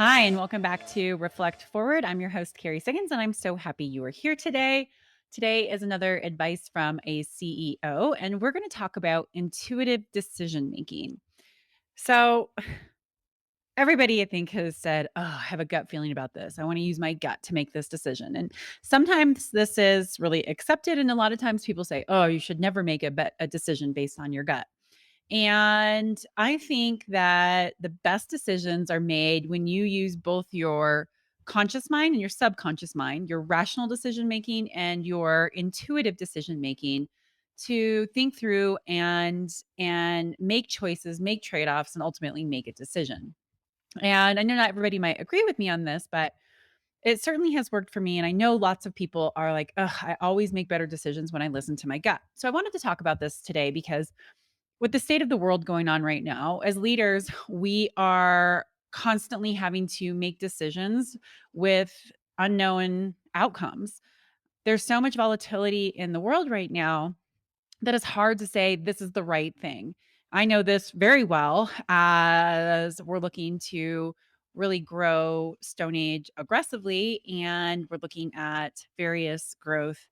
Hi, and welcome back to Reflect Forward. I'm your host, Carrie Siggins, and I'm so happy you are here today. Today is another advice from a CEO, and we're going to talk about intuitive decision making. So, everybody I think has said, "Oh, I have a gut feeling about this. I want to use my gut to make this decision." And sometimes this is really accepted, and a lot of times people say, "Oh, you should never make a decision based on your gut." And I think that the best decisions are made when you use both your conscious mind and your subconscious mind, your rational decision making and your intuitive decision making to think through and make choices, make trade-offs and ultimately make a decision. And I know not everybody might agree with me on this, but it certainly has worked for me. And I know lots of people are like, ugh, I always make better decisions when I listen to my gut. So I wanted to talk about this today because with the state of the world going on right now, as leaders, we are constantly having to make decisions with unknown outcomes. There's so much volatility in the world right now that it's hard to say this is the right thing. I know this very well as we're looking to really grow Stone Age aggressively, and we're looking at various growth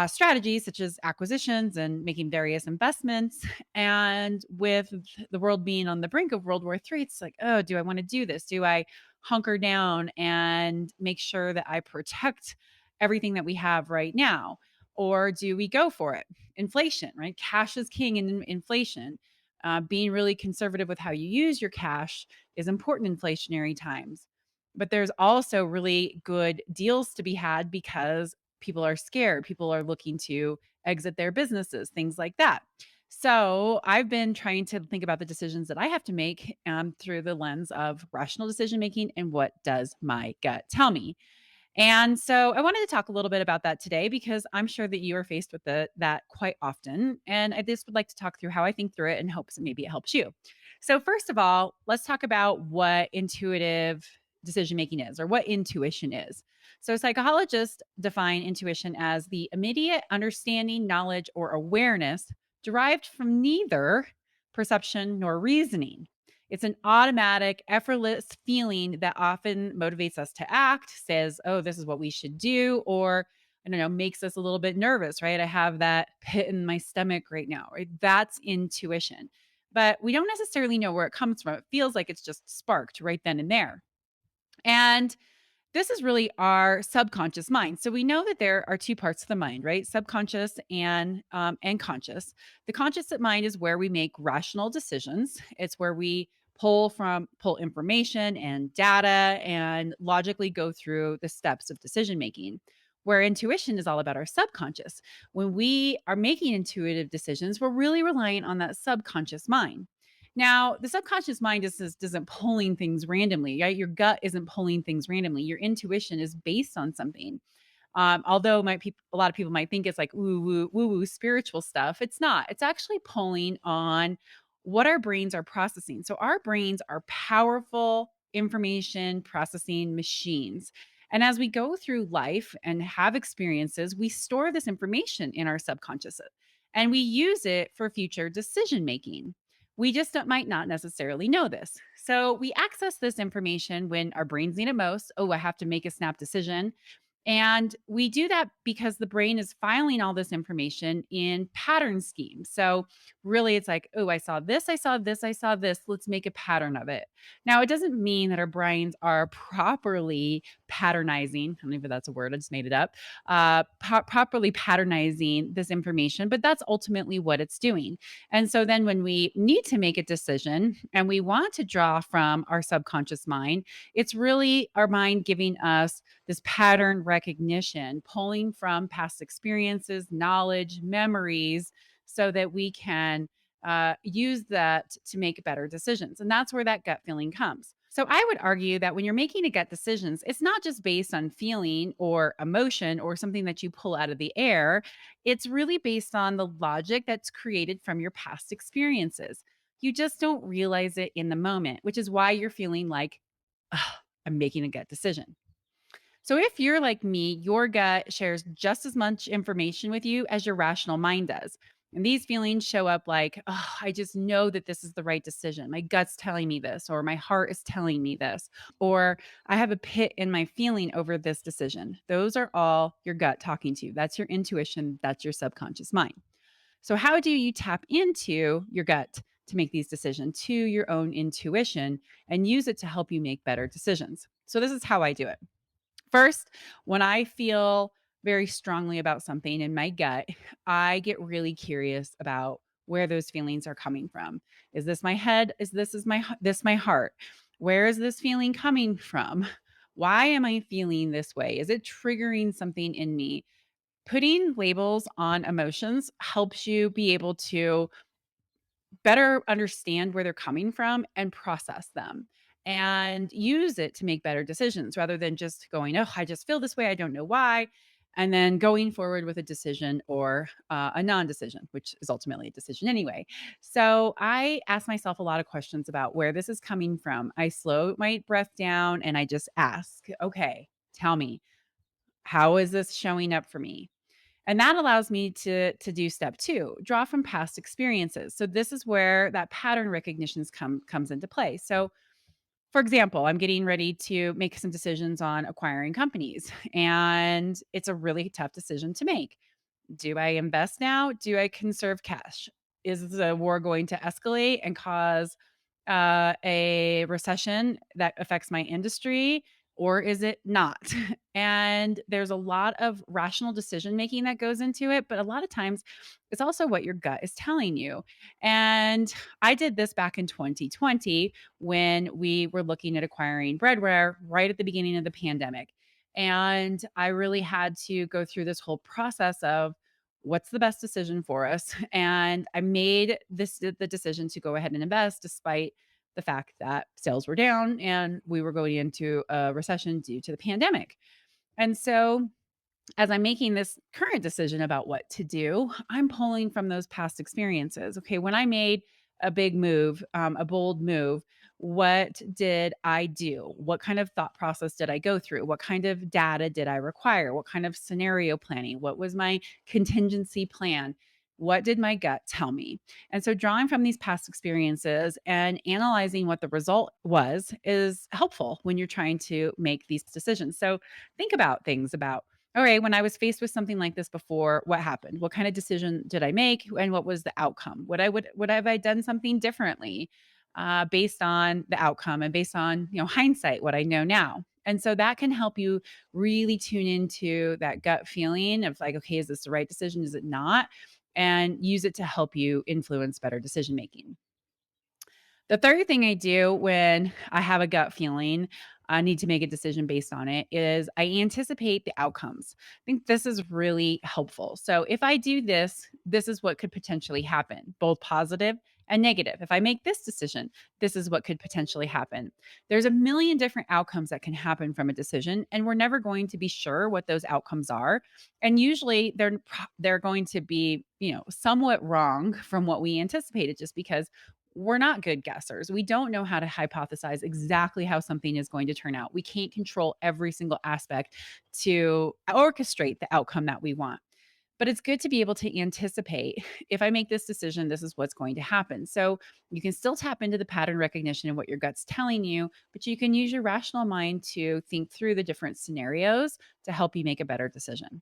strategies such as acquisitions and making various investments. And with the world being on the brink of World War III, it's like, oh, do I want to do this? Do I hunker down and make sure that I protect everything that we have right now? Or do we go for it? Inflation, right? Cash is king in inflation. Being really conservative with how you use your cash is important in inflationary times. But there's also really good deals to be had because people are scared. People are looking to exit their businesses, things like that. So I've been trying to think about the decisions that I have to make through the lens of rational decision making and what does my gut tell me. And so I wanted to talk a little bit about that today because I'm sure that you are faced with that quite often. And I just would like to talk through how I think through it and hopes that maybe it helps you. So, first of all, let's talk about what intuitive decision making is or what intuition is. So, psychologists define intuition as the immediate understanding, knowledge, or awareness derived from neither perception nor reasoning. It's an automatic, effortless feeling that often motivates us to act, says, oh, this is what we should do, or I don't know, makes us a little bit nervous, right? I have that pit in my stomach right now, right? That's intuition. But we don't necessarily know where it comes from. It feels like it's just sparked right then and there. And this is really our subconscious mind. So we know that there are two parts of the mind, right? Subconscious and conscious. The conscious mind is where we make rational decisions. It's where we pull information and data and logically go through the steps of decision making. Where intuition is all about our subconscious. When we are making intuitive decisions, we're really relying on that subconscious mind. Now, the subconscious mind isn't pulling things randomly, right? Your gut isn't pulling things randomly. Your intuition is based on something. Although a lot of people might think it's like woo woo spiritual stuff. It's not. It's actually pulling on what our brains are processing. So our brains are powerful information processing machines. And as we go through life and have experiences, we store this information in our subconscious and we use it for future decision making. We just might not necessarily know this. So we access this information when our brains need it most. Oh, I have to make a snap decision. And we do that because the brain is filing all this information in pattern schemes. So, really, it's like, oh, I saw this, I saw this, I saw this. Let's make a pattern of it. Now, it doesn't mean that our brains are properly patternizing. I don't know if that's a word, I just made it up. Properly patternizing this information, but that's ultimately what it's doing. And so, then when we need to make a decision and we want to draw from our subconscious mind, it's really our mind giving us this pattern recognition, pulling from past experiences, knowledge, memories, so that we can use that to make better decisions. And that's where that gut feeling comes. So I would argue that when you're making a gut decisions, it's not just based on feeling or emotion or something that you pull out of the air. It's really based on the logic that's created from your past experiences. You just don't realize it in the moment, which is why you're feeling like, "Ugh, I'm making a gut decision." So if you're like me, your gut shares just as much information with you as your rational mind does. And these feelings show up like, oh, I just know that this is the right decision. My gut's telling me this, or my heart is telling me this, or I have a pit in my feeling over this decision. Those are all your gut talking to you. That's your intuition. That's your subconscious mind. So, how do you tap into your gut to make these decisions, to your own intuition, and use it to help you make better decisions? So, this is how I do it. First, when I feel very strongly about something in my gut, I get really curious about where those feelings are coming from. Is this my head? This my heart? Where is this feeling coming from? Why am I feeling this way? Is it triggering something in me? Putting labels on emotions helps you be able to better understand where they're coming from and process them and use it to make better decisions rather than just going, oh, I just feel this way. I don't know why. And then going forward with a decision or a non decision, which is ultimately a decision anyway. So I ask myself a lot of questions about where this is coming from. I slow my breath down and I just ask, okay, tell me, how is this showing up for me? And that allows me to do step 2, draw from past experiences. So this is where that pattern recognitions comes into play. So for example, I'm getting ready to make some decisions on acquiring companies, and it's a really tough decision to make. Do I invest now? Do I conserve cash? Is the war going to escalate and cause a recession that affects my industry, or is it not? And there's a lot of rational decision making that goes into it, but a lot of times it's also what your gut is telling you. And I did this back in 2020 when we were looking at acquiring breadware right at the beginning of the pandemic. And I really had to go through this whole process of what's the best decision for us. And I made the decision to go ahead and invest despite the fact that sales were down and we were going into a recession due to the pandemic. And so as I'm making this current decision about what to do, I'm pulling from those past experiences. Okay, when I made a big move, a bold move, what did I do? What kind of thought process did I go through? What kind of data did I require? What kind of scenario planning? What was my contingency plan? What did my gut tell me? And so, drawing from these past experiences and analyzing what the result was is helpful when you're trying to make these decisions. So, think about things about all right, when I was faced with something like this before, what happened? What kind of decision did I make, and what was the outcome? Would have I done something differently based on the outcome and based on hindsight, what I know now? And so that can help you really tune into that gut feeling of like, okay, is this the right decision? Is it not? And use it to help you influence better decision making. The third thing I do when I have a gut feeling, I need to make a decision based on it, is I anticipate the outcomes. I think this is really helpful. So if I do this, this is what could potentially happen, both positive and negative. If I make this decision, this is what could potentially happen. There's a million different outcomes that can happen from a decision, and we're never going to be sure what those outcomes are. And usually they're going to be, somewhat wrong from what we anticipated just because we're not good guessers. We don't know how to hypothesize exactly how something is going to turn out. We can't control every single aspect to orchestrate the outcome that we want. But it's good to be able to anticipate if I make this decision, this is what's going to happen. So you can still tap into the pattern recognition and what your gut's telling you, but you can use your rational mind to think through the different scenarios to help you make a better decision.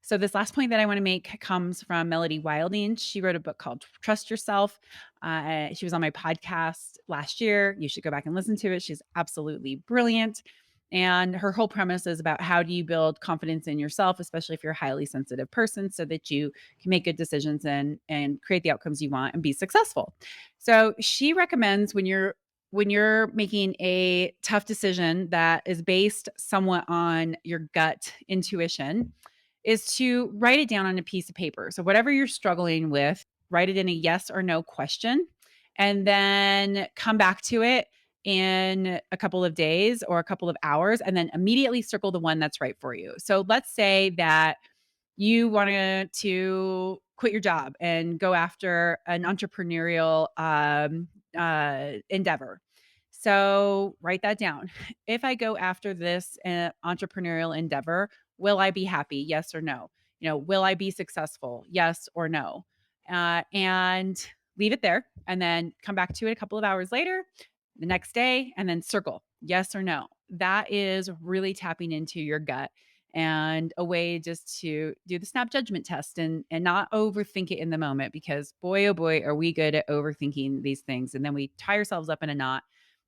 So this last point that I want to make comes from Melody Wilding. She wrote a book called Trust Yourself. She was on my podcast last year. You should go back and listen to it. She's absolutely brilliant. And her whole premise is about how do you build confidence in yourself, especially if you're a highly sensitive person, so that you can make good decisions and create the outcomes you want and be successful. So she recommends when you're making a tough decision that is based somewhat on your gut intuition is to write it down on a piece of paper. So whatever you're struggling with, write it in a yes or no question and then come back to it in a couple of days or a couple of hours and then immediately circle the one that's right for you. So let's say that you wanted to quit your job and go after an entrepreneurial endeavor. So write that down. If I go after this entrepreneurial endeavor, will I be happy? Yes or no? Will I be successful? Yes or no? and leave it there, and then come back to it a couple of hours later, the next day, and then circle yes or no. That is really tapping into your gut and a way just to do the snap judgment test and not overthink it in the moment, because boy oh boy are we good at overthinking these things, and then we tie ourselves up in a knot,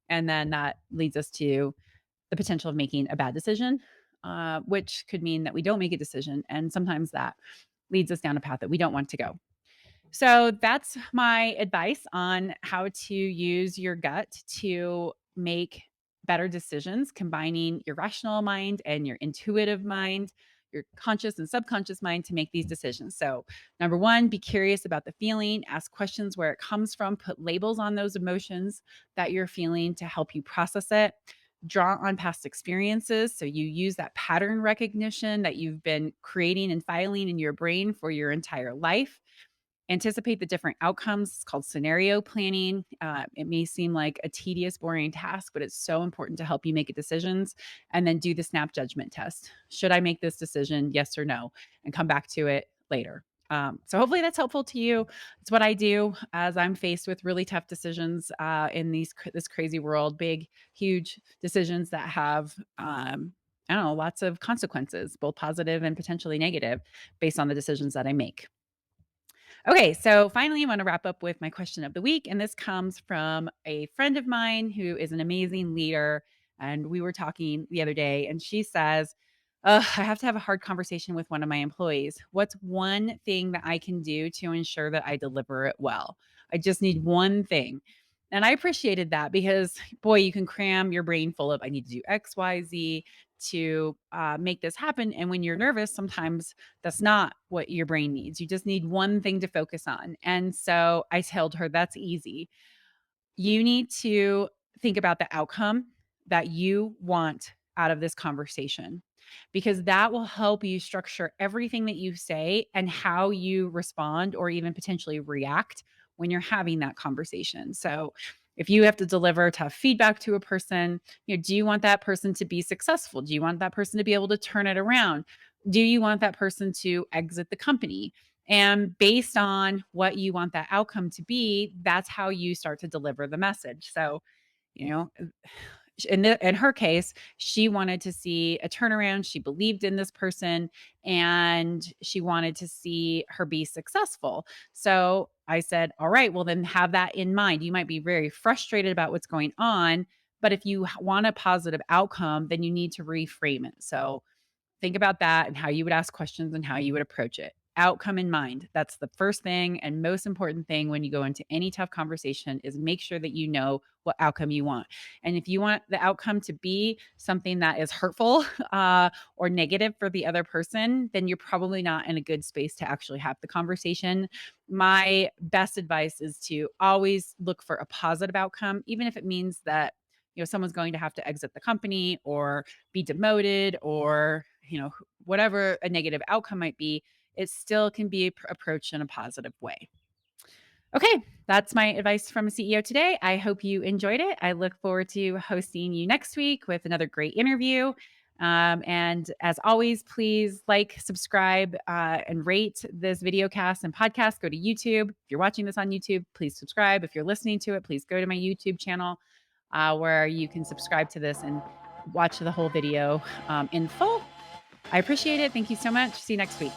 and then that leads us to the potential of making a bad decision, which could mean that we don't make a decision, and sometimes that leads us down a path that we don't want to go. So that's my advice on how to use your gut to make better decisions, combining your rational mind and your intuitive mind, your conscious and subconscious mind to make these decisions. So, number one, be curious about the feeling, ask questions where it comes from, put labels on those emotions that you're feeling to help you process it. Draw on past experiences. So, you use that pattern recognition that you've been creating and filing in your brain for your entire life. Anticipate the different outcomes. It's called scenario planning. It may seem like a tedious, boring task, but it's so important to help you make decisions. And then do the snap judgment test. Should I make this decision? Yes or no? And come back to it later. So hopefully that's helpful to you. It's what I do as I'm faced with really tough decisions in this crazy world, big, huge decisions that have I don't know, lots of consequences, both positive and potentially negative, based on the decisions that I make. Okay, so finally, I want to wrap up with my question of the week. And this comes from a friend of mine who is an amazing leader. And we were talking the other day, and she says, I have to have a hard conversation with one of my employees. What's one thing that I can do to ensure that I deliver it well? I just need one thing. And I appreciated that because, boy, you can cram your brain full of, I need to do X, Y, Z to make this happen. And when you're nervous, sometimes that's not what your brain needs. You just need one thing to focus on. And so I told her that's easy. You need to think about the outcome that you want out of this conversation, because that will help you structure everything that you say and how you respond or even potentially react when you're having that conversation. So, if you have to deliver tough feedback to a person, do you want that person to be successful? Do you want that person to be able to turn it around? Do you want that person to exit the company? And based on what you want that outcome to be, that's how you start to deliver the message. So, you know, in her case, she wanted to see a turnaround. She believed in this person and she wanted to see her be successful. So I said, all right, well, then have that in mind. You might be very frustrated about what's going on, but if you want a positive outcome, then you need to reframe it. So think about that and how you would ask questions and how you would approach it. Outcome in mind. That's the first thing and most important thing when you go into any tough conversation is make sure that you know what outcome you want. And if you want the outcome to be something that is hurtful or negative for the other person, then you're probably not in a good space to actually have the conversation. My best advice is to always look for a positive outcome, even if it means that someone's going to have to exit the company or be demoted or whatever a negative outcome might be, it still can be approached in a positive way. Okay, that's my advice from a CEO today. I hope you enjoyed it. I look forward to hosting you next week with another great interview. And as always, please like, subscribe, and rate this video cast and podcast. Go to YouTube. If you're watching this on YouTube, please subscribe. If you're listening to it, please go to my YouTube channel where you can subscribe to this and watch the whole video in full. I appreciate it. Thank you so much. See you next week.